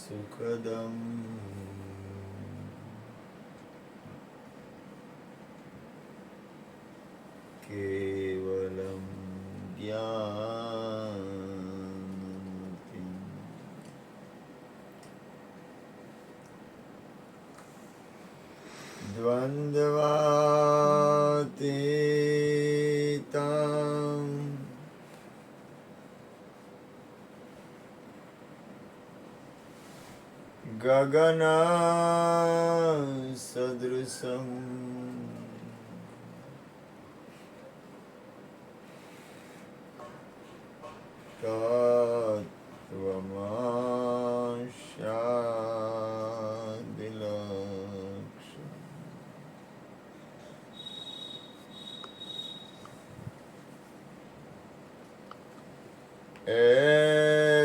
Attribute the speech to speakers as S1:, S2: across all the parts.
S1: સુખદમ કેવલમ જ્ઞાનમુક્તિમ દ્વંદ્વાતીતમ ગગનસદૃશમ તત્વમસ્યાદિલક્ષ્યમ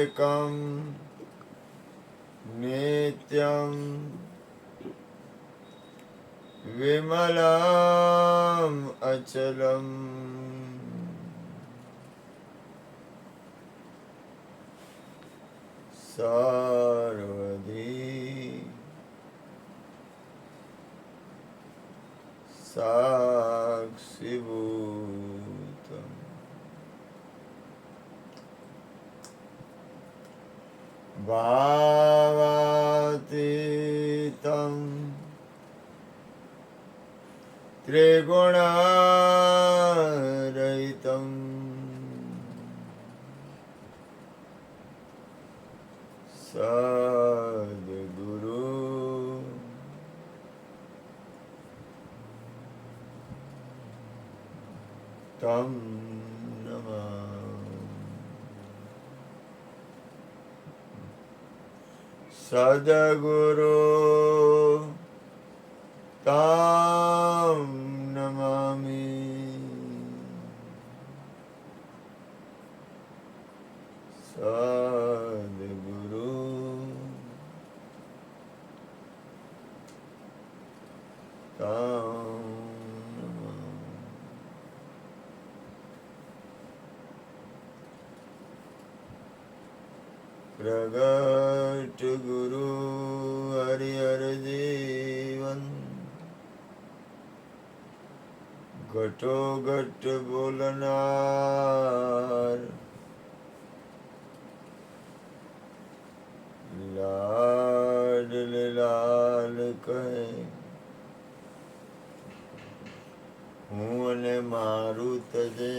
S1: એકમ નિત્યમ વિમલમ અચલમ સર્વધી સાક્ષીભૂતમ ભાવાતીતમ ત્રિગુણારહિતમ સદ્ગુરુ તમ નમામિ સદ્ગુરુ તમ નમામિ સદ્ગુરુ તમ પ્રગટ ગુરુ હરિહર જીવન ઘટો ઘટ બોલનાર લાડ લાલ કહે હું અને મારું તજે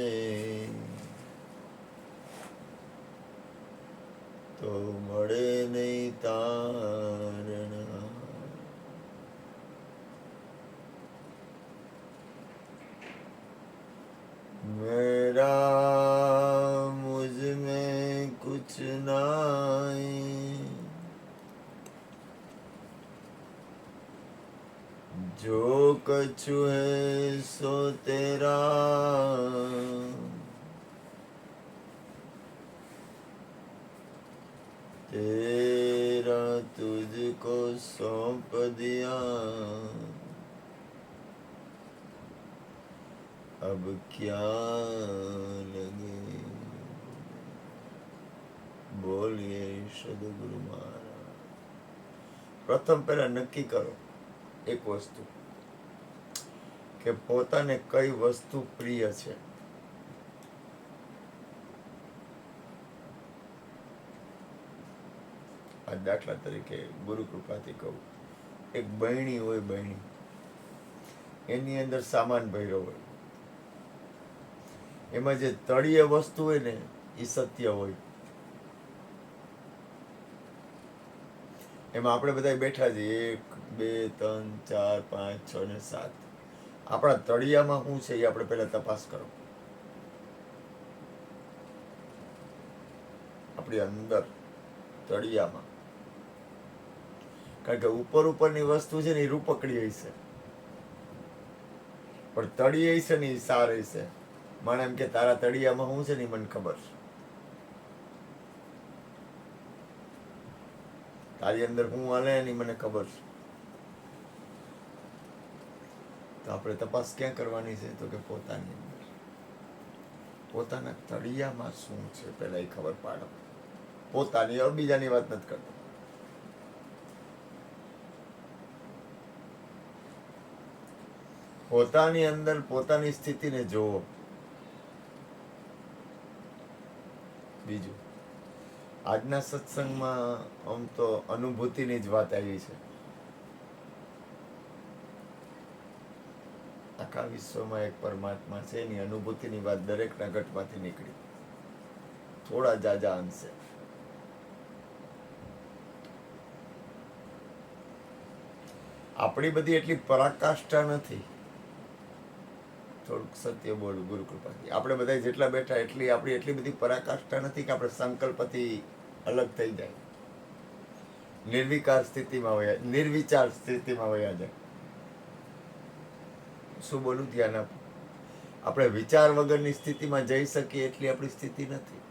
S1: તો મળે નહીં તારણા मेरा मुझ में कुछ नहीं जो कछु है सो तेरा तेरा तुझको सौंप दिया अब क्या लगे બોલીએ સદગુરુ મહારાજ. પ્રથમ પહેલા નક્કી કરો એક વસ્તુ કે પોતાને કઈ વસ્તુ પ્રિય છે. આ દાખલા તરીકે ગુરુ કૃપાથી કહું, એક બહેણી હોય, બહેણી એની અંદર સામાન ભર્યો હોય, એમાં જે તળિયે વસ્તુ હોય ને એ સત્ય હોય. એમાં આપણે બધા બેઠા છીએ 1 2 3 4 5 6 ને 7. આપણા તળિયામાં શું છે એ આપણે પહેલા તપાસ કરો. આપણી અંદર તળિયામાં, કારણ કે ઉપરની વસ્તુ છે ને એ રૂપકડી હશે, પણ તળિયે છે ને એ સાર હશે. મને એમ કે તારા તળિયામાં શું છે ને મને ખબર છે, તારી અંદર હું હાલે એની મને ખબર છે. તો આપણે તપાસ ક્યાં કરવાની છે? તો કે પોતાની અંદર, પોતાના તળિયામાં શું છે પહેલા એ ખબર પાડો. પોતાની, બીજાની વાત નથી કરતો. પોતાની અંદર પોતાની સ્થિતિને જોવો. બીજું, આજના સત્સંગમાં આમ તો અનુભૂતિની જ વાત આવી છે. આખા વિશ્વમાં એક પરમાત્મા છે, એની અનુભૂતિની વાત દરેકના ઘટમાંથી નીકળી, થોડા જાજા અંશે. આપણી બધી એટલી પરાકાષ્ઠા નથી. થોડુંક સત્ય બોલું ગુરુ કૃપાથી. આપણે બધા જેટલા બેઠા આપણી એટલી બધી પરાકાષ્ઠા નથી કે આપણે સંકલ્પથી અલગ થઈ જાય, નિર્વિકાર સ્થિતિમાં વયા, નિર્વિચાર સ્થિતિમાં વયા જાય. શું બોલું? ધ્યાન આપો. આપણે વિચાર વગરની સ્થિતિમાં જઈ શકીએ એટલી આપણી સ્થિતિ નથી.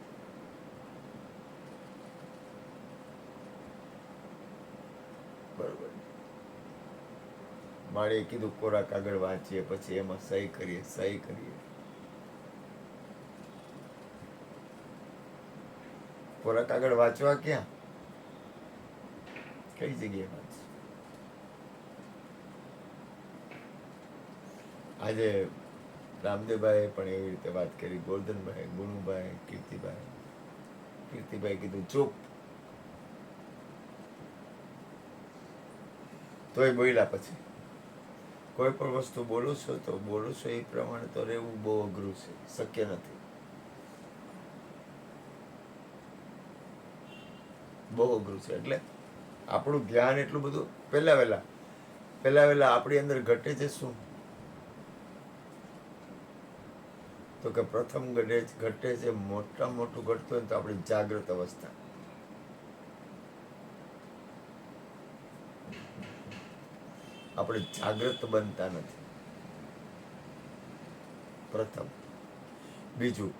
S1: બરોબર. માળે કીધું કોરા કાગળ વાંચીએ, પછી એમાં સહી કરીએ. કોરા કાગળ વાંચવા ક્યાં? કઈ જગ્યાએ વાંચ? આજે રામદેવભાઈ પણ એવી રીતે વાત કરી, ગોરધનભાઈ, ગુણુભાઈ, કીર્તિભાઈ કીધું ચૂપ, તોય બોલ્યા. પછી કોઈ પણ વસ્તુ બોલો છો એ પ્રમાણે તો રહેવું બહુ અઘરું છે, શક્ય નથી, બહુ અઘરું છે. એટલે આપણું ધ્યાન એટલું બધું પહેલા વહેલા આપણી અંદર ઘટે છે શું? તો કે પ્રથમ ઘટે છે, મોટામાં મોટું ઘટતું હોય તો આપણી જાગૃત અવસ્થા. આપણે જાગૃત બનતા નથી, પ્રથમ. બીજું,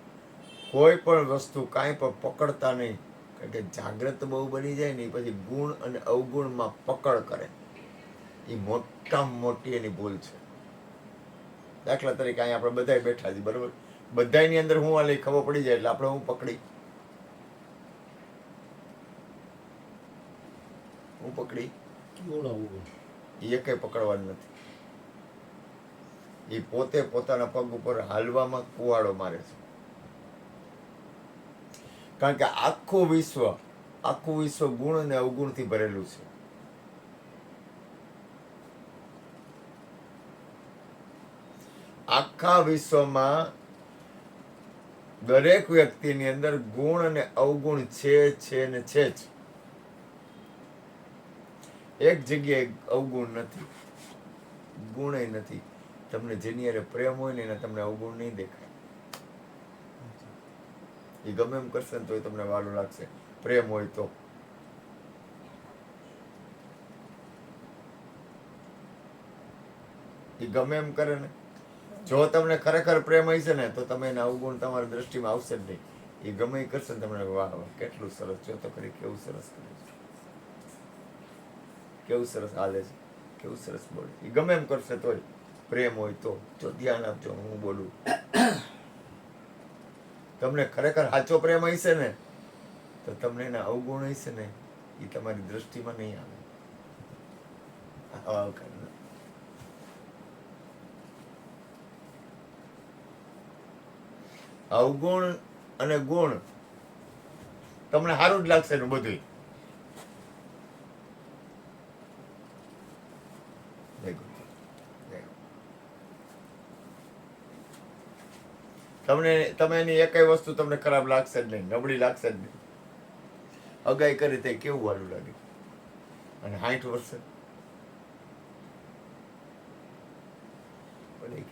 S1: કોઈ પણ વસ્તુ કાંઈ પણ પકડતા નહીં, કારણ કે જાગૃત બહુ બની જાય ને પછી ગુણ અને અવગુણમાં પકડ કરે, એ મોટામાં મોટી એની ભૂલ છે. દાખલા તરીકે અહીંયા આપણે બધા બેઠા છીએ, બરોબર? બધાની અંદર હું આ લઈ ખબર પડી જાય એટલે આપણે હું પકડી એ કઈ પકડવાનું નથી. એ પોતે પોતાના પગ ઉપર હાલવામાં કુવાડો મારે છે. કારણ કે આખું વિશ્વ ગુણ અને અવગુણથી ભરેલું છે. આખા વિશ્વમાં દરેક વ્યક્તિની અંદર ગુણ અને અવગુણ છે ને છે જ. એક જગ્યાએ અવગુણ નથી, ગુણ નથી. તમને જેની હારે પ્રેમ હોય ને એને તમને અવગુણ નહીં દેખાય. એ ગમે એમ કરશે ને તો તમને વાલું લાગશે, પ્રેમ હોય તો. એ ગમે એમ કરે ને, જો તમને ખરેખર પ્રેમ હશે ને તો તમે એના અવગુણ તમારી દ્રષ્ટિમાં આવશે જ નહીં. એ ગમે એ કરશે ને તમને વાહ વાહ કેટલું સરસ, જો તો ખરી કેવું સરસ કરે છે, કેવું સરસ હાલે છે, કેવું સરસ બોલે. એ ગમે એમ કરશે તોય પ્રેમ હોય તો. જો ધ્યાન આપજો, હું બોલું. તમને ખરેખર સાચો પ્રેમ હશે ને તો તમને એના અવગુણ હશે ને એ તમારી દ્રષ્ટિમાં નહીં આવે. અવગુણ અને ગુણ તમને સારું જ લાગશે ને બધું. તમે એની એકય વસ્તુ તમને ખરાબ લાગશે જ નહીં, નબળી લાગશે જ નહીં. અગાઈ કરી તે કેવું વાલું લાગે. અને 60 વર્ષે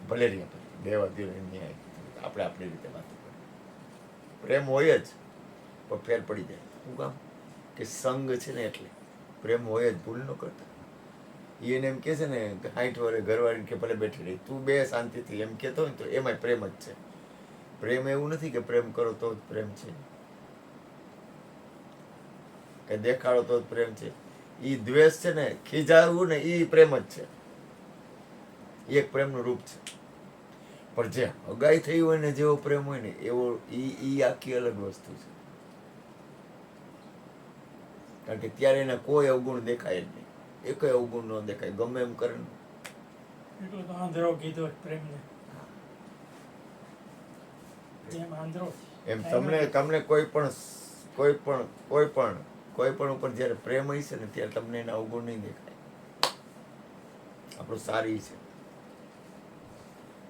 S1: ભલે દેવા દે, આપણે આપણી રીતે વાત કરીએ. પ્રેમ હોય જ પણ ફેર પડી જાય. શું કામ? કે સંગ છે ને એટલે પ્રેમ હોય જ, ભૂલ ન કરતા. એને એમ કે છે ને 60 વર્ષે ઘરવાળી કે ભલે બેઠી રહી, તું બે શાંતિથી એમ કેતો હોય ને તો એમાંય પ્રેમ જ છે. પ્રેમ એવું નથી કે પ્રેમ કરો તો જ પ્રેમ છે, કે દેખાડો તો જ પ્રેમ છે. ઈ દ્વેષ છે ને, ખીજાવું ને, ઈ પ્રેમ જ છે. એક પ્રેમનું રૂપ છે. પણ જે અગાઈ થઈ હોય ને જેવો પ્રેમ હોય ને એવો ઈ આખી અલગ વસ્તુ છે. કારણ કે ત્યારે એને કોઈ અવગુણ દેખાય જ નહીં, એક અવગુણ ન દેખાય, ગમે એમ કરે.
S2: એટલું તો આંધળો કીધો પ્રેમને, જેમ આંધળો
S1: એમ તમને તમને કોઈ પણ ઉપર જ્યારે પ્રેમ હોય છે ને ત્યારે તમને એના અવગુણ નહીં દેખાય. આપણું સારી છે.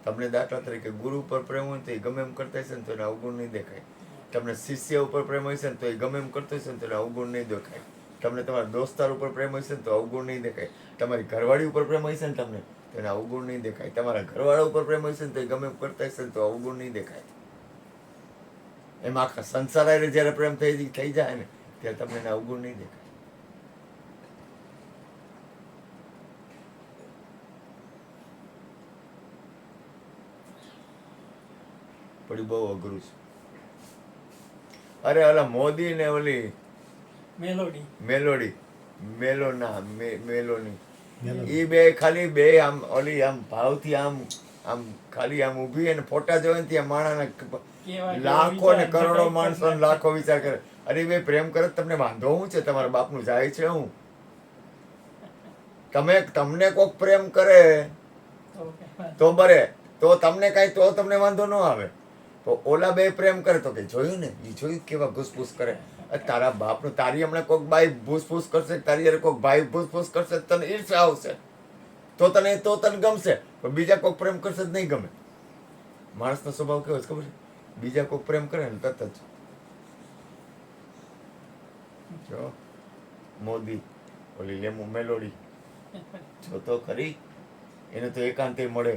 S1: તમને દાખલા તરીકે ગુરુ ઉપર પ્રેમ હોય તો એ ગમે એમ કરતા હશે ને તો એને અવગુણ નહીં દેખાય. તમને શિષ્ય ઉપર પ્રેમ હશે ને તો એ ગમે એમ કરતો હશે ને તો એને અવગુણ નહીં દેખાય. તમને તમારા દોસ્તાર ઉપર પ્રેમ હશે ને તો અવગુણ નહીં દેખાય. તમારી ઘરવાળી ઉપર પ્રેમ હશે ને તમને તો એને અવગુણ નહીં દેખાય. તમારા ઘરવાળા ઉપર પ્રેમ હશે ને તો એ ગમે એમ કરતા હશે ને તો અવગુણ નહીં દેખાય. એમાં આખા સંસાર હારે જ્યારે પ્રેમ થઈ જાય ને ત્યારે તમને એને અવગુણ નહીં દેખાય. પણ બહુ અઘરું છે. અરે ઓલા મોદી ને ઓલી મેલોની એ બે ખાલી બે આમ ઓલી આમ ભાવથી આમ ખાલી આમ ઊભી અને ફોટા જોવે ને ત્યાં માણસને લાખો ને કરોડો માણસો લાખો વિચાર કરે. અરે બે પ્રેમ કરે તમને વાંધો શું છે? તમારા બાપનું જાય છે હું? તમને કોક પ્રેમ કરે તો બરે તો તમને કઈ તો તમને વાંધો ન આવે. તો ઓલા બે પ્રેમ કરે તો કે જોયું ને, એ જોયું કેવા ઘૂસપૂસ કરે. તારા બાપનું તારી હમણાં કોઈક બાઈ ભૂસફૂસ કરશે, તારી યાર કોઈક ભાઈ ભૂસફૂસ કરશે, તને ઈર્ષા આવશે, તો તને ગમશે. પણ બીજા કોઈક પ્રેમ કરશે જ નહીં ગમે. માણસનો સ્વભાવ કેવો છે ખબર છે? બીજા કોઈક પ્રેમ કરે ને તરત જ જો મોદી ઓલી મેલોડી જો તો ખરી, એને તો એકાંતે મળે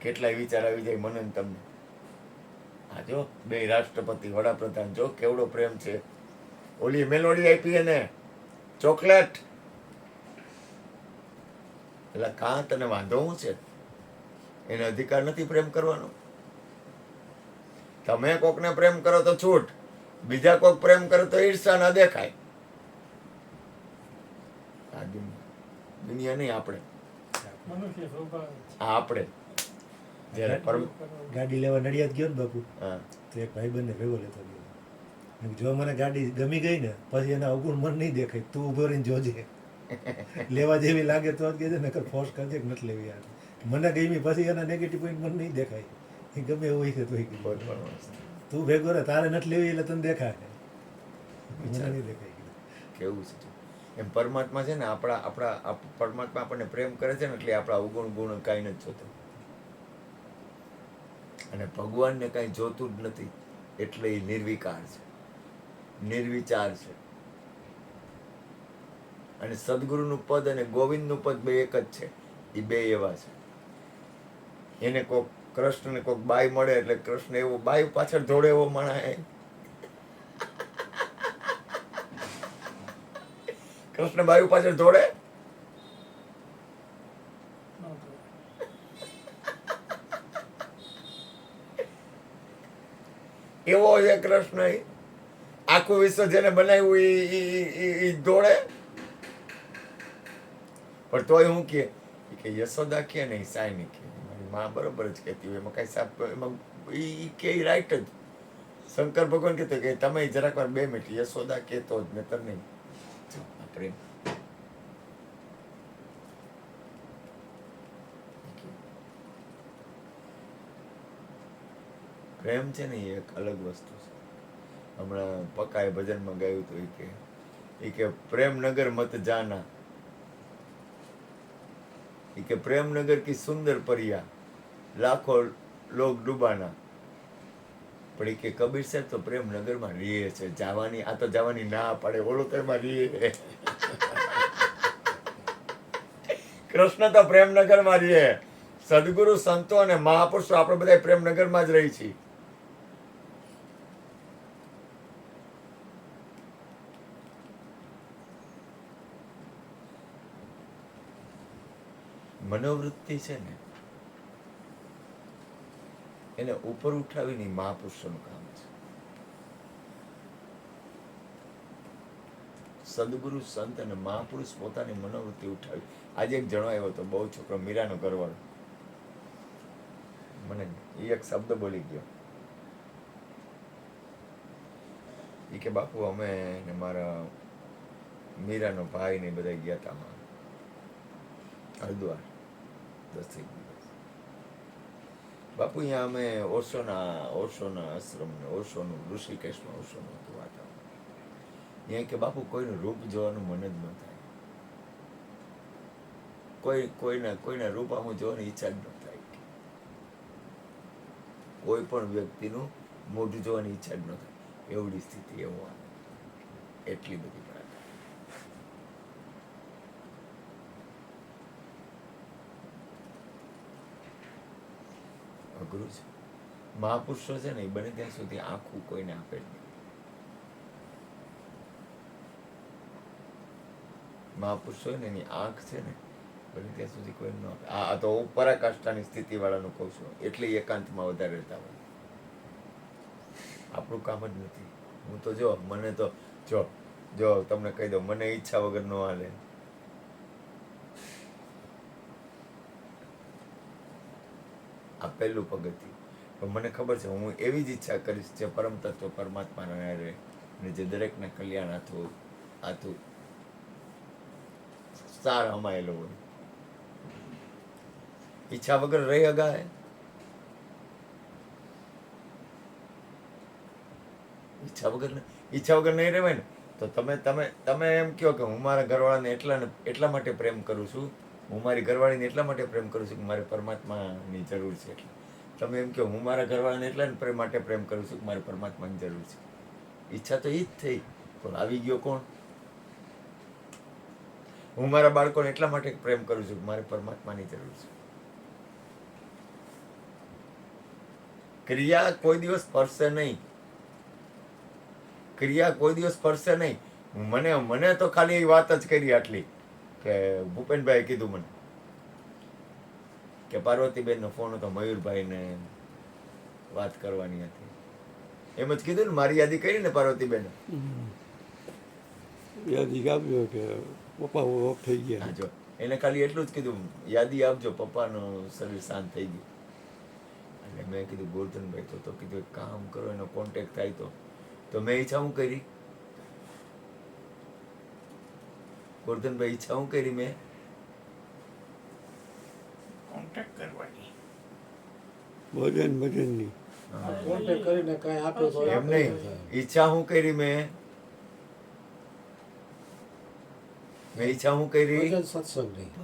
S1: કેટલાય વિચાર આવી જાય મને ને તમને. હા જો બે રાષ્ટ્રપતિ વડાપ્રધાન જો કેવડો પ્રેમ છે. ઓલી મેલોડી આપી એને ચોકલેટ, એટલે કાં તને વાંધો શું છે? એને અધિકાર નથી પ્રેમ કરવાનો? તમે કોકને પ્રેમ કરો તો છૂટ, બીજા કોક પ્રેમ કરે તો ઈર્ષા ના દેખાય. આ દુનિયા નહીં, આપણે આપણે જયારે
S3: ગાડી લેવા નડિયાદ ગયો ને બાપુ, તો એક ભાઈબંધને ભેગો લેતો ગયો. જો મને ગાડી ગમી ગઈ ને પછી એના અવગુણ મન નહીં દેખાય, તું ઉભો રહીને જોજે, લેવા જેવી લાગે તો જ કહેજે, નકર ફોર્સ કરજે કે નથી લેવી. યાર મને ગમી પછી એના નેગેટિવ પોઈન્ટ મને નહીં દેખાય. એ ગમે એવું હોય છે તો તું ભેગો રહે, તારે નથી લેવી એટલે તને દેખાય, મને નહીં દેખાય.
S1: કેવું છે એમ પરમાત્મા છે ને, આપણા પરમાત્મા આપણને પ્રેમ કરે છે ને એટલે આપણા અવગુણ ગુણ કાંઈ નથી જોતો. અને ભગવાનને કાંઈ જોતું જ નથી એટલે એ નિર્વિકાર છે, નિર્વિચાર છે. અને સદગુરુનું પદ અને ગોવિંદનું પદ બે એક જ છે. એ બે એવા છે. એને કોક કૃષ્ણને કોક બાઈ મળે એટલે કૃષ્ણ એવો બાઈ પાછળ દોડે એવો માણા. કૃષ્ણ બાયુ પાછળ દોડે? એવો છે કૃષ્ણ. આખું વિશ્વ જેને બનાવ્યું એ દોડે. પણ તોય હું કે યશોદા કે નહીં સાઈ નહીં કે મારી માં બરોબર જ કહેતી હોય, એમાં કઈ સાપ એમાં એ કે રાઈટ જ. શંકર ભગવાન કહેતો કે તમે જરાક વાર 2 મિનિટ યશોદા કહેતો જ નતર નહીં. પ્રેમ પ્રેમ છે ને એ એક અલગ વસ્તુ છે. હમણાં પકાએ ભજનમાં ગાયું હતું એ કે પ્રેમનગર મત જાના, એ કે પ્રેમનગર કી સુંદર પરિયા લાખો લોગ ડૂબાના. પણ એ કે કબીર સાહેબ તો પ્રેમનગરમાં રીએ છે. જવાની આ તો જવાની ના પાડે, ઓલો તો એમાં રીએ. કૃષ્ણ તો પ્રેમનગરમાં રીએ. સદગુરુ સંતો અને મહાપુરુષો આપણે બધા પ્રેમનગરમાં જ રહી છીએ. મનોવૃત્તિ છે ને એને ઉપર ઉઠાવીને મહાપુરુષોનું કામ છે. સદગુરુ સંત અને મહાપુરુષ પોતાની મનોવૃત્તિ ઉઠાવી. આજે એક જણો આવ્યો હતો, બહુ છોકરો, મીરાનો ઘરવાળો. મને એ એક શબ્દ બોલી ગયો. એ કે બાપુ અમે ને મારા મીરાનો ભાઈ ને બધા ગયા હતા હરિદ્વાર 10 દિવસ. બાપુ અહીંયા અમે ઓશોના આશ્રમ ને ઓશોનું ઋષિકેશમાં ઓશોનું હતું વાતાવરણ. અહીંયા કે બાપુ કોઈનું રૂપ જોવાનું મન જ ન થાય, કોઈના રૂપ આમ જોવાની ઈચ્છા જ ન થાય, કોઈ પણ વ્યક્તિનું મોઢું જોવાની ઈચ્છા જ ન થાય, એવડી સ્થિતિ, એવો આનંદ, એટલી બધી પ્રાર્થના. અઘરું છે. મહાપુરુષો છે ને એ બને ત્યાં સુધી આખું કોઈને આપે જ નહીં. મહાપુરુષો હોય ને એની આંખ છે ને બને ત્યાં સુધી કોઈ ન આપે. આ તો હું પરાકાષ્ઠાની સ્થિતિ વાળાનું કહું છું, એટલે એકાંતમાં વધારે રહેતા હોય. આપણું કામ જ નથી. હું તો મને તો જો તમને કહી દઉં, મને ઈચ્છા વગર ન હાલે. આ પહેલું પગથિયું. પણ મને ખબર છે હું એવી જ ઈચ્છા કરીશ જે પરમ તત્વ પરમાત્માના રહે અને જે દરેકને કલ્યાણ આતું સાર હમાયેલો હોય. ઈચ્છા વગર રહી હગાય? ઈચ્છા વગર નહીં રહેવાય ને. તો તમે એમ કહો કે હું મારા ઘરવાળાને એટલા માટે પ્રેમ કરું છું, હું મારી ઘરવાળીને એટલા માટે પ્રેમ કરું છું કે મારે પરમાત્માની જરૂર છે. એટલે તમે એમ કહો હું મારા ઘરવાળાને એટલા માટે પ્રેમ કરું છું કે મારે પરમાત્માની જરૂર છે. ઈચ્છા તો એ જ થઈ, પણ આવી ગયો કોણ? હું મારા બાળકોને એટલા માટે પ્રેમ કરું છું કે મારે પરમાત્માની જરૂર છે. ક્રિયા કોઈ દિવસ સ્પર્શે નહીં. ક્રિયા કોઈ દિવસ સ્પર્શે નહીં. મને તો ખાલી એ વાત જ કરી આટલી કે ભૂપેનભાઈ કીધું મને કે પાર્વતીબેનનો ફોન હતો, મયુરભાઈને વાત કરવાની હતી. એમ જ કીધું ને, મારી યાદી કરી ને પાર્વતીબેને.
S4: યાદી આપ્યો કે પપ્પા ઓફ થઈ ગયા.
S1: જો એને ખાલી એટલું જ કીધું, યાદી આપજો, પપ્પાનું શરીર શાંત થઈ ગયું. એટલે મેં કીધું ગોરધનભાઈ તો કીધું એક કામ કરો, એનો કોન્ટેક્ટ થાય તો મેં ઈચ્છા હું કરી, ગોરધનભાઈ ઈચ્છા હું કરી, મેં
S2: કોન્ટેક્ટ કરવાની.
S4: ભજનની
S3: કોન્ટેક્ટ કરીને કાંઈ આપ્યો તો
S1: એમ નહીં, ઈચ્છા હું કરી, મેં ઈચ્છા હું કરી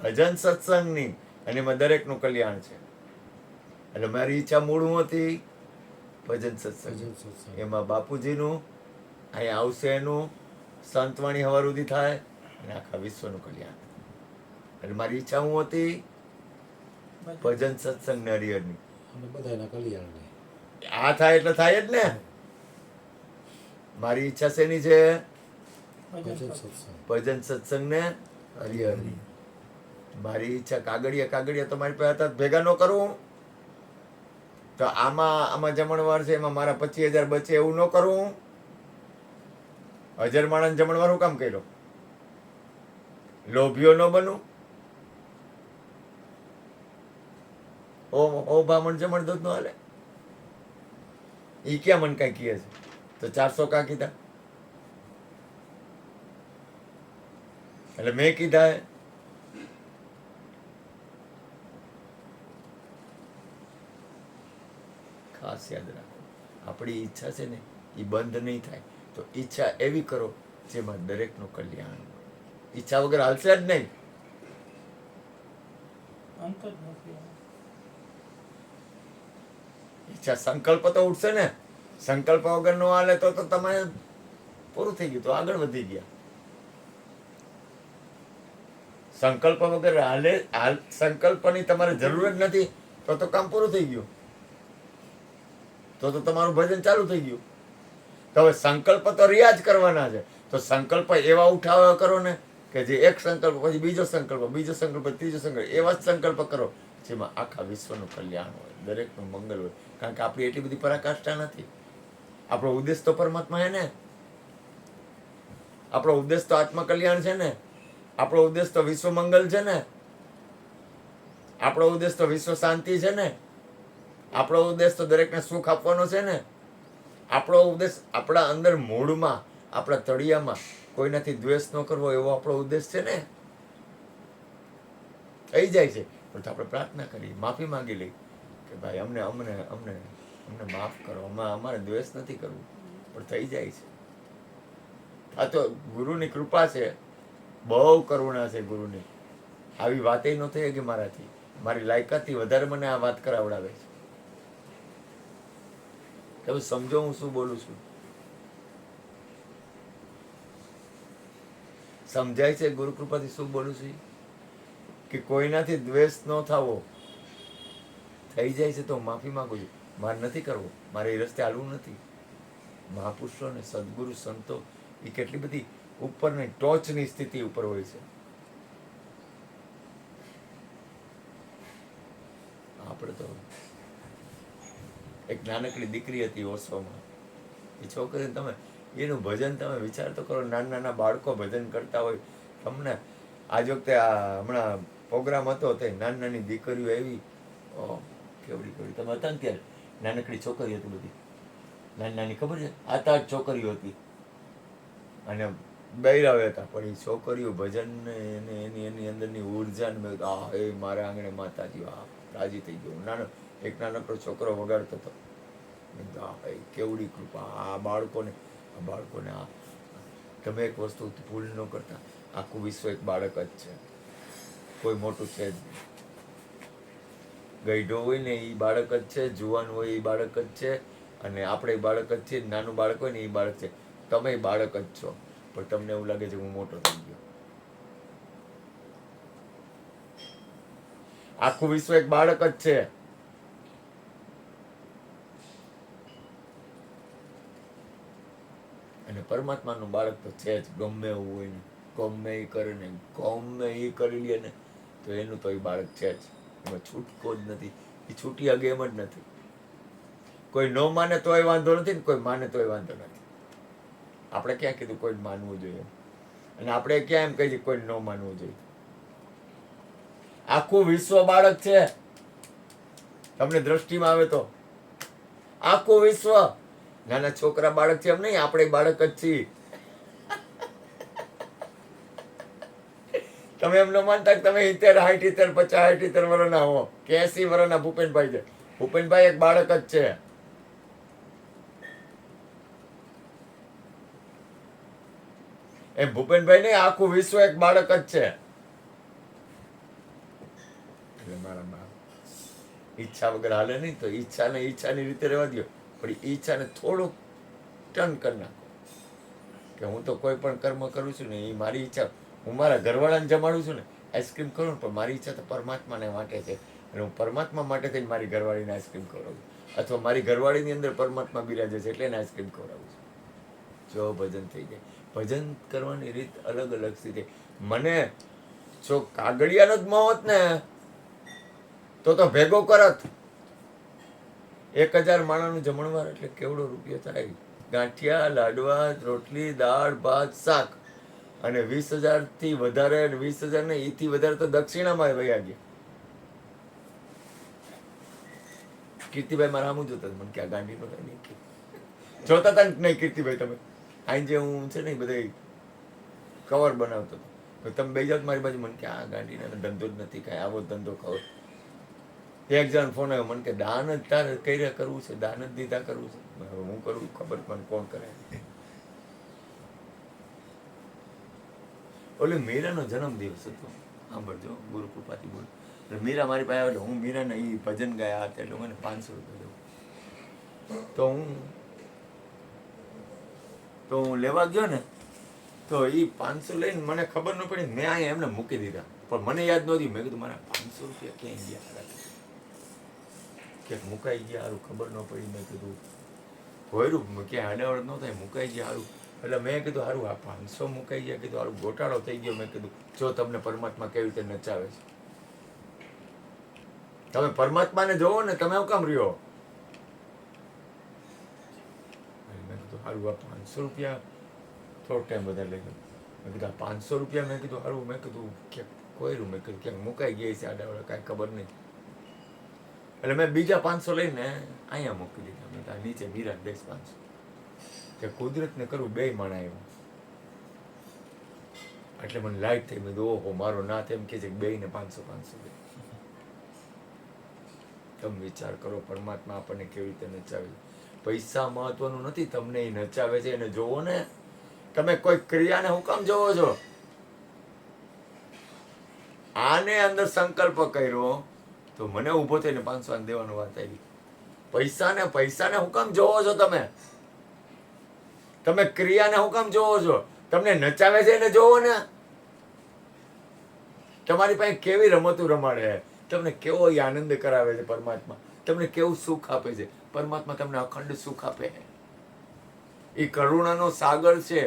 S1: ભજન સત્સંગની, અને એમાં દરેકનું કલ્યાણ છે. એટલે મારી ઈચ્છા મૂળ હતી ભજન સત્સંગ. એમાં બાપુજીનું અહીંયા આવશે, એનું સંતવાણી હવાર સુધી થાય અને આખા વિશ્વનું કલ્યાણ. એટલે મારી ઈચ્છા હું હતી ભજન સત્સંગ ને હરિહરની.
S3: બધાના કલ્યાણ.
S1: આ થાય એટલે થાય જ ને. મારી ઈચ્છા શેની છે? ભજન સત્સંગ ને હરિહરની. મારી ઈચ્છા કાગળિયા તમારી પાસે હતા ભેગા ન કરું તો આમાં જમણવાર છે, એમાં મારા 25,000 બચે એવું ન કરું. 1000 માણસ જમણવાર હું કામ કર્યો? લોભીઓ ન બનું. ઓ બ્રાહ્મણ જમણ દૂધ નો હાલે. ઈ ક્યાં મને કઈ કહે છે? તો 400 કા કીધા? એટલે મેં કીધા ખાસ યાદ રાખો, આપણી ઈચ્છા છે ને એ બંધ નહીં થાય. તો ઈચ્છા એવી કરો જેમાં દરેકનું કલ્યાણ. ઈચ્છા વગર હાલશે જ નહીં.
S2: અંત જ નથી.
S1: ઈચ્છા સંકલ્પ તો ઉઠશે ને. સંકલ્પ વગર નો હાલે તો તમે પૂરું થઈ ગયું, તો આગળ વધી ગયા. સંકલ્પ વગર સંકલ્પની તમારે જરૂર જ નથી તો કામ પૂરું થઈ ગયું. તો તમારું ભજન ચાલુ થઈ ગયું. તો હવે સંકલ્પ તો રિયાજ કરવાના છે. તો સંકલ્પ એવા ઉઠાવવા કરો ને કે જે એક સંકલ્પ પછી બીજો સંકલ્પ ત્રીજો સંકલ્પ, એવા જ સંકલ્પ કરો જેમાં આખા વિશ્વનું કલ્યાણ હોય, દરેકનું મંગળ હોય. કારણ કે આપણી એટલી બધી પરાકાષ્ઠા નથી. આપણો ઉદ્દેશ તો પરમાત્મા છે ને. આપણો ઉદ્દેશ તો આત્મા કલ્યાણ છે ને. આપણો ઉદ્દેશ તો વિશ્વ મંગલ છે ને. આપણો ઉદ્દેશ તો વિશ્વ શાંતિ છે ને. આપણો ઉદ્દેશ તો દરેકને સુખ આપવાનો છે ને. આપણો ઉદ્દેશ આપણા અંદર મૂળમાં, આપણા તળિયામાં કોઈનાથી દ્વેષ ન કરવો, એવો આપણો ઉદ્દેશ છે ને. થઈ જાય છે પણ આપણે પ્રાર્થના કરી, માફી માંગી લઈ કે કે ભાઈ અમને અમને અમને અમને માફ કરો, અમારે દ્વેષ નથી કરવું, પણ થઈ જાય છે. આ તો ગુરુની કૃપા છે, બહુ કરુણા છે ગુરુની. આવી વાતે ન થઈ કે મારાથી, મારી લાયકાતથી વધારે મને આ વાત કરાવડાવે છે. તમે સમજો હું શું બોલું છું? સમજાય છે ગુરુ કૃપાથી શું બોલું છું? કે કોઈનાથી દ્વેષ ન થવો. થઈ જાય છે તો માફી માંગુ છું, મારે નથી કરવો, મારે એ રસ્તે હાલવું નથી. મહાપુરુષો ને સદગુરુ સંતો એ કેટલી બધી ઉપરની ટોચની સ્થિતિ ઉપર હોય છે. આપણે તો એક નાનકડી દીકરી હતી ઓસોમાં, એ છોકરીને તમે એનું ભજન તમે વિચાર તો કરો. નાના નાના બાળકો ભજન કરતા હોય. તમને આજ વખતે આ હમણાં પ્રોગ્રામ હતો તે નાની નાની દીકરીઓ એવી કેવડી કેવડી, તમે હતા ને ત્યારે નાનકડી છોકરી હતી બધી નાની નાની, ખબર છે 7-8 છોકરીઓ હતી અને બૈરાવે હતા, પણ એ છોકરીઓ ભજન ને એની એની અંદરની ઉર્જા ને મેં આ એ મારા આંગણે માતાજી આ રાજી થઈ ગયો. એક નાનકડો છોકરો વગાડતો હતો. મેં કીધું આ ભાઈ કેવડી કૃપા આ બાળકોને આ તમે એક વસ્તુ ભૂલ ન કરતા, આખું વિશ્વ એક બાળક જ છે, કોઈ મોટું છે જ નહીં. ગઈઢો હોય ને એ બાળક જ છે, જુવાન હોય એ બાળક જ છે, અને આપણે બાળક જ છીએ. નાનું બાળક હોય ને એ બાળક છે. તમે બાળક જ છો, પણ તમને એવું લાગે છે હું મોટો થઈ ગયો. આખું વિશ્વ એક બાળક જ છે. અને પરમાત્માનું બાળક તો છે જ. ગમે એવું હોય ને, ગમે એ કરે ને, ગમે એ કરી લે ને, તો એનું તો એ બાળક છે જ. એમાં છૂટકો જ નથી. એ છૂટી હગે એમ જ નથી. કોઈ ન માને તોય વાંધો નથી ને કોઈ માને તોય વાંધો નથી. આપણે ક્યાં કીધું કોઈ માનવું જોઈએ, અને આપણે ક્યાં એમ કહીએ કોઈ ન માનવું જોઈએ. આખું વિશ્વ બાળક છે. તમને દ્રષ્ટિમાં આવે તો આખું વિશ્વ નાના છોકરા બાળક છે એમ નહીં, આપણે બાળક જ છીએ. તમે એમ ન માનતા કે તમે 70, 80, 50, 70 વર્ષના હો કે 80 વર્ષના ભૂપેનભાઈ છે. ભૂપેનભાઈ એક બાળક જ છે. એમ ભૂપેનભાઈ નહીં, આખું વિશ્વ એક બાળક જ છે. એટલે મારા બાપ ઈચ્છા વગર હાલે નહીં, તો ઈચ્છાને ઈચ્છાની રીતે રહેવા દો, પણ એ ઈચ્છાને થોડુંક ટર્ન કરી નાખો કે હું તો કોઈ પણ કર્મ કરું છું ને એ મારી ઈચ્છા, હું મારા ઘરવાળાને જમાડું છું ને આઈસ્ક્રીમ કરું ને, પણ મારી ઈચ્છા તો પરમાત્માને માટે છે, અને હું પરમાત્મા માટે થઈને મારી ઘરવાળીને આઈસ્ક્રીમ ખવડાવું છું, અથવા મારી ઘરવાળીની અંદર પરમાત્મા બિરાજે છે એટલે એને આઈસ્ક્રીમ ખવડાવું છું. જો ભજન થઈ જાય. ભજન કરવાની રીત અલગ અલગ છે. મને જો કાગળિયાનો જ મોહ હોત ને તો ભેગો કરત. 1000 માણસનું જમણવાર એટલે કેવડો રૂપિયો થાય? ગાંઠિયા, લાડવા, રોટલી, દાળ, ભાત, શાક, અને 20,000 થી વધારે, 20,000 ને એથી વધારે તો દક્ષિણામાં વયા ગયા. કીર્તિભાઈ મારા આમ જોતા મને કે આ ગાંડી નો થાય નહીં, જોતા હતા ને નહીં કીર્તિભાઈ તમે? અહીં જે હું છે ને બધા કવર બનાવતો હતો, તમે બે જાત મારી બાજુ, મને કે આ ગાંડીને ધંધો જ નથી, કાંઈ આવો ધંધો ખબર. એક જણ ફોન આવ્યો મને કે દાન જ તારે કર્યા કરવું છે, દાન જ દીધા કરવું છે. હું કરું ખબર મને કોણ કરે. ઓલી મીરાનો જન્મદિવસ હતો, સાંભળજો ગુરુ કૃપાથી બોલ. મીરા મારી પાસે આવે, હું મીરાને એ ભજન ગાયા હતા એટલે મને 500 રૂપિયા દઉં. તો હું લેવા ગયો ને, તો એ 500 લઈને મને ખબર ન પડી, મેં અહીંયા એમને મૂકી દીધા, પણ મને યાદ નહોતી. મેં કીધું મારા 500 રૂપિયા ક્યાંય ગયા, ક્યાંક મુકાઈ ગયા, સારું ખબર ન પડી. મેં કીધું ભોયરું ક્યાંય અડાવડ ન થાય, મુકાઈ ગયા સારું. એટલે મેં કીધું સારું આ 500 મુકાઈ ગયા, કીધું સારું ગોટાળો થઈ ગયો. મેં કીધું જો તમને પરમાત્મા કેવી રીતે નચાવે છે, તમે પરમાત્માને જોવો ને, તમે શું કામ રહ્યો? મેં કીધું સારું આ 500 રૂપિયા થોડો ટાઈમ વધારે લઈ ગયો. મેં કીધું આ 500 રૂપિયા, મેં કીધું સારું, મેં કીધું ક્યાંક કોયરું, મેં કીધું ક્યાંક મુકાઈ ગયા છે આડાવડા, કાંઈ ખબર નહીં. એટલે મેં બીજા 500 લઈને અહીંયા મૂકી દીધા. મેં આ નીચે મીરા દઈશ 500, કે કુદરતને કરું બે માણા આવ્યા. એટલે મને લાઈટ થઈ. મેં કીધું ઓહો મારો નાથ એમ કે છે કે 2 ને 500 દે. તમે વિચાર કરો પરમાત્મા આપણને કેવી રીતે નચાવે છે. પૈસા મહત્વનું નથી, તમને એ નચાવે છે એને જોવો ને. તમે કોઈ ક્રિયાને હું કામ જોવો છો? આને અંદર સંકલ્પ કર્યો તો મને ઊભો થઈને 500 દેવાની વાત આવી. પૈસાને હું કામ જોવો છો તમે? તમે ક્રિયાને હું કામ જોવો છો? તમને નચાવે છે એને જોવો ને. તમારી પાસે કેવી રમતું રમાડે, તમને કેવો ઈ આનંદ કરાવે છે પરમાત્મા, તમને કેવું સુખ આપે છે પરમાત્મા, તમને અખંડ સુખ આપે. એ કરુણાનો સાગર છે.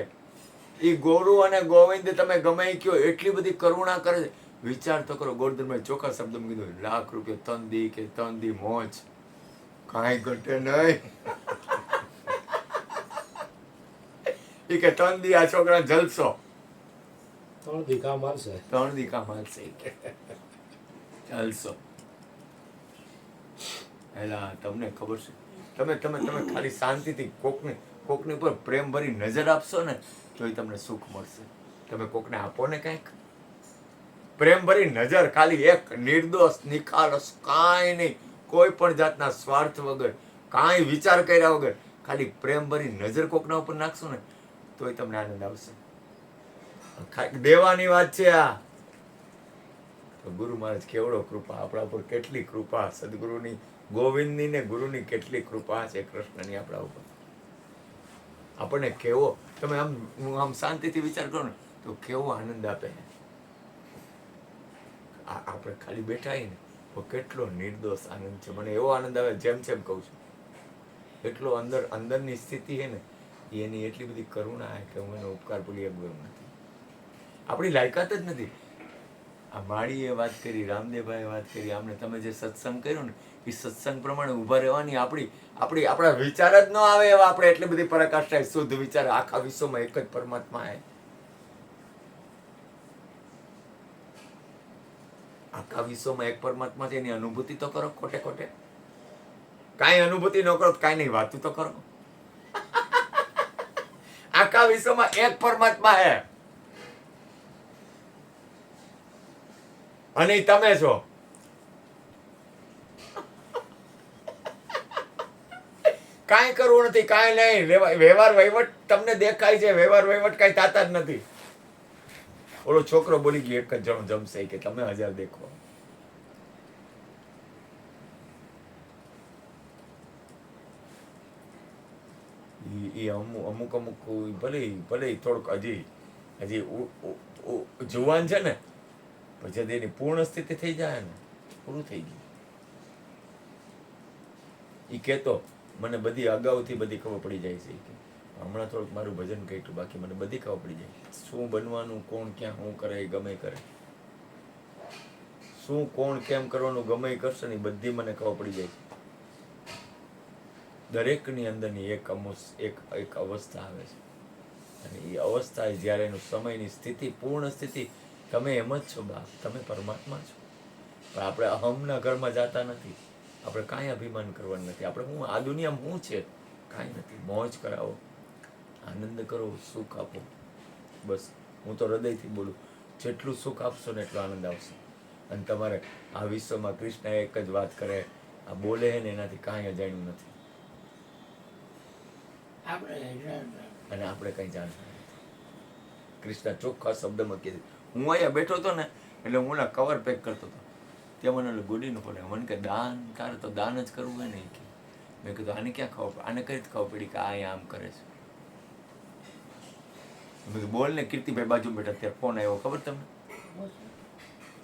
S1: એ ગોરુ અને ગોવિંદ તમે ગમે ઈ કયો, એટલી બધી કરુણા કરે છે. વિચાર તો કરો, ગોરધનભાઈ ચોખ્ખા શબ્દમાં કીધું, ₹1,00,000 ત્રણ દી મોજ, કાંઈ ઘટે નહીં. એ કે 3 દી આ છોકરા જલસો,
S3: 3 દી કામ આવશે.
S1: 3 દી કામ આવશે કે જલસો. એલા તમને ખબર છે, તમે તમે તમે ખાલી શાંતિથી કોકની ઉપર પ્રેમ ભરી નજર આપશો ને તો એ તમને સુખ મળશે. તમે કોકને આપો ને કંઈક પ્રેમ ભરી નજર, ખાલી એક નિર્દોષ નિખાલસ, કાંઈ નહીં, કોઈ પણ જાતના સ્વાર્થ વગર, કાંઈ વિચાર કર્યા વગર, ખાલી પ્રેમ ભરી નજર કોકના ઉપર નાખશો ને તોય તમને આનંદ આવશે. દેવાની વાત છે આ. તો ગુરુ મહારાજ કેવડો કૃપા આપણા ઉપર, કેટલી કૃપા સદગુરુની, ગોવિંદની ને ગુરુની કેટલી કૃપા છે કૃષ્ણની આપણા ઉપર. આપણને કેવો, તમે આમ શાંતિથી વિચાર કરો ને તો કેવો આનંદ આપે. આપણે ખાલી બેઠા ને તો કેટલો નિર્દોષ આનંદ છે. મને એવો આનંદ આવે, જેમ કહું છું, એટલો અંદરની સ્થિતિ છે ને એની એટલી બધી કરુણા કે હું એનો ઉપકાર ભૂલી શકું એમ નથી. આપણી લાયકાત જ નથી. આ માળીએ વાત કરી, રામદેવભાઈએ વાત કરી, આમને તમે જે સત્સંગ કર્યો ને એ સત્સંગ પ્રમાણે ઊભા રહેવાની આપણા વિચાર જ ન આવે એવા આપણે એટલી બધી પરાકાષ્ઠા, શુદ્ધ વિચાર. આખા વિશ્વમાં એક જ પરમાત્મા હે. આખા વિશ્વમાં એક પરમાત્મા છે, એની અનુભૂતિ તો કરો. ખોટે કાંઈ અનુભૂતિ ન કરો, કાંઈ નહીં, વાતું તો કરો. આખા વિશ્વમાં એક પરમાત્મા હે અને ઈ તમે છો. કાંઈ કરવું નથી, કાંઈ નહીં. વ્યવહાર વહીવટ તમને દેખાય છે, વ્યવહાર વહીવટ કાંઈ થતા જ નથી. ઓલો છોકરો બોલી ગયો, એક જ જણો જમશે કે તમે 1000 દેખો. ઈ અમુક ભલે થોડુંક હજી જુવાન છે ને, પછી એની પૂર્ણ સ્થિતિ થઈ જાય ને, પૂરું થઈ ગયું. ઈ કેતો મને બધી અગાઉથી બધી ખબર પડી જાય છે કે હમણાં થોડુંક મારું ભજન કર્યું, બાકી મને બધી ખબર પડી જાય શું બનવાનું, કોણ ક્યાં શું કરે, ગમે કરે, શું કોણ કેમ કરવાનું ગમે કરશે ને બધી મને ખબર પડી જાય. દરેકની અંદરની એક અવસ્થા આવે છે અને એ અવસ્થા જ્યારે એનું સમયની સ્થિતિ, પૂર્ણ સ્થિતિ, તમે એમ જ છો બાપ, તમે પરમાત્મા છો. પણ આપણે અહમના ઘરમાં જતા નથી. આપણે કાંઈ અભિમાન કરવાનું નથી. આપણે હું આ દુનિયામાં શું છે કાંઈ નથી. મોજ કરાવો, આનંદ કરો, સુખ આપો. બસ હું તો હૃદયથી બોલું, જેટલું સુખ આપશો ને એટલો આનંદ આવશે. અને તમારે આ વિશ્વમાં કૃષ્ણ એક જ વાત કરે, આ બોલે છે ને એનાથી કાંઈ અજાણ્યું નથી અને આપણે કંઈ જાણતા નથી. કૃષ્ણ ચોખ્ખા શબ્દમાં કીધું. હું અહીંયા બેઠો હતો ને એટલે હું ઓલા કવર પેક કરતો હતો, ત્યાં મને ગોડીનું પડે, મને કે દાન તારે તો દાન જ કરવું હોય ને. કે મેં કીધું આને ક્યાં ખબર પડે, આને કઈ રીતે ખબર પડી કે આ અહીંયા આમ કરે છે. મેં કીધું બોલ ને. કીર્તિભાઈ બાજુ બેઠા, ત્યારે ફોન આવ્યો, ખબર તમને?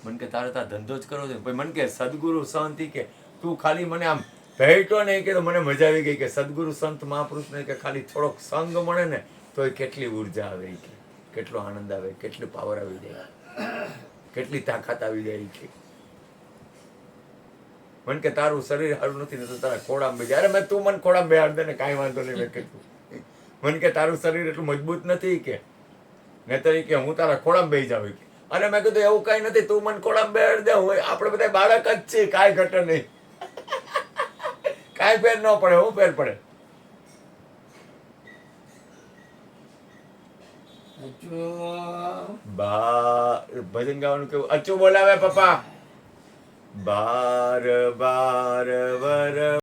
S1: મને કે તારે તાર ધંધો જ કરવો છે. ભાઈ મને કે સદગુરુ સંત કે તું ખાલી મને આમ ભેટો નહીં કે તો મને મજા આવી ગઈ. કે સદગુરુ સંત મહાપુરુષને કે ખાલી થોડોક સંગ મળે ને તો એ કેટલી ઉર્જા આવે, કે કેટલો આનંદ આવે, કેટલી પાવર આવી જાય, કેટલી તાકાત આવી જાય. કે મને કે તારું શરીર સારું નથી ને તો તારા ખોડામાં બેસી. અરે મેં તું મને ખોડામાં બેહાડ દે ને, કાંઈ વાંધો નહીં. મેં કીધું મને કે તારું શરીર એટલું મજબૂત નથી કે ને તો કે હું તારા ખોડામાં બેસી જાવ. કે અને મેં કીધું એવું કાંઈ નથી, તું મને ખોડામાં બેહાડ દે, હું આપણે બધા બાળક જ છીએ, કાંઈ ઘટે નહીં, કાંઈ ફેર ન પડે. હું ફેર પડે? બા ભજન ગાવાનું કેવું અચું બોલાવે પપ્પા. બાર બાર વર